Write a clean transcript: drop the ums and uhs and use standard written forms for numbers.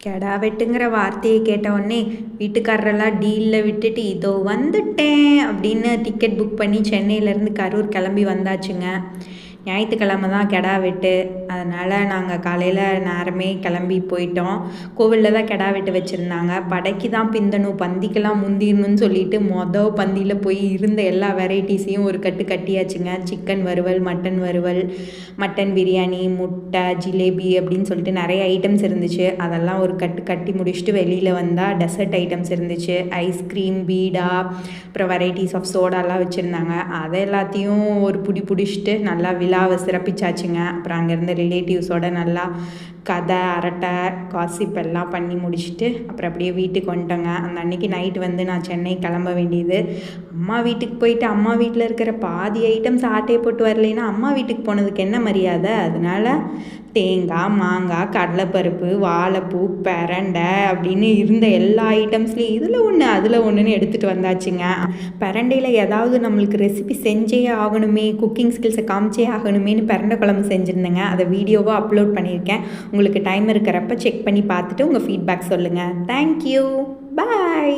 கெடா வெட்டுங்கிற வார்த்தையை கேட்ட உடனே வீட்டுக்காரரெல்லாம் டீலில் விட்டுட்டு இதோ வந்துட்டேன் அப்படின்னு டிக்கெட் புக் பண்ணி சென்னையிலேருந்து கரூர் கிளம்பி வந்தாச்சுங்க. ஞாயிற்றுக்கிழமை தான் கெடா வெட்டு. அதனால் நாங்கள் காலையில் நேரமே கிளம்பி போயிட்டோம். கோவிலில் தான் கெடா வெட்டு வச்சுருந்தாங்க. படைக்கு தான் பிந்தணும், பந்திக்கெல்லாம் முந்திடணும்னு சொல்லிட்டு பந்தியில் போய் இருந்த எல்லா வெரைட்டிஸையும் ஒரு கட்டு கட்டியாச்சுங்க. சிக்கன் வறுவல், மட்டன் வறுவல், மட்டன் பிரியாணி, முட்டை, ஜிலேபி அப்படின்னு சொல்லிட்டு நிறைய ஐட்டம்ஸ் இருந்துச்சு. அதெல்லாம் ஒரு கட்டு கட்டி முடிச்சுட்டு வெளியில் வந்தால் டெசர்ட் ஐட்டம்ஸ் இருந்துச்சு. ஐஸ்கிரீம், பீடா, அப்புறம் வெரைட்டிஸ் ஆஃப் சோடாலாம் வச்சுருந்தாங்க. அதை எல்லாத்தையும் ஒரு பிடிச்சிட்டு நல்லா விழாவை சிறப்பிச்சாச்சுங்க. அப்புறம் அங்கேருந்து ரிலேட்டிவ்ஸோட நல்லா கதை, அரட்டை, காசிப் எல்லாம் பண்ணி முடிச்சுட்டு அப்புறம் அப்படியே வீட்டுக்கு வந்துட்டோங்க. அந்த அன்றைக்கி நைட்டு வந்து நான் சென்னை கிளம்ப வேண்டியது. அம்மா வீட்டுக்கு போயிட்டு அம்மா வீட்டில் இருக்கிற பாதி ஐட்டம்ஸ் ஆட்டையை போட்டு வரலைன்னா அம்மா வீட்டுக்கு போனதுக்கு என்ன மரியாதை? அதனால தேங்காய், மாங்காய், கடலைப்பருப்பு, வாழைப்பூ, பிரண்டை அப்படின்னு இருந்த எல்லா ஐட்டம்ஸ்லேயும் இதில் ஒன்று அதில் ஒன்றுன்னு எடுத்துகிட்டு வந்தாச்சுங்க. பிரண்டையில் ஏதாவது நம்மளுக்கு ரெசிபி செஞ்சே ஆகணுமே, குக்கிங் ஸ்கில்ஸை காமிச்சே ஆகணுமேனு பிரண்டை குழம்பு செஞ்சுருந்தேங்க. அதை வீடியோவாக அப்லோட் பண்ணியிருக்கேன். உங்களுக்கு டைம் இருக்கிறப்ப செக் பண்ணி பார்த்துட்டு உங்கள் ஃபீட்பேக் சொல்லுங்கள். தேங்க்யூ, பாய்.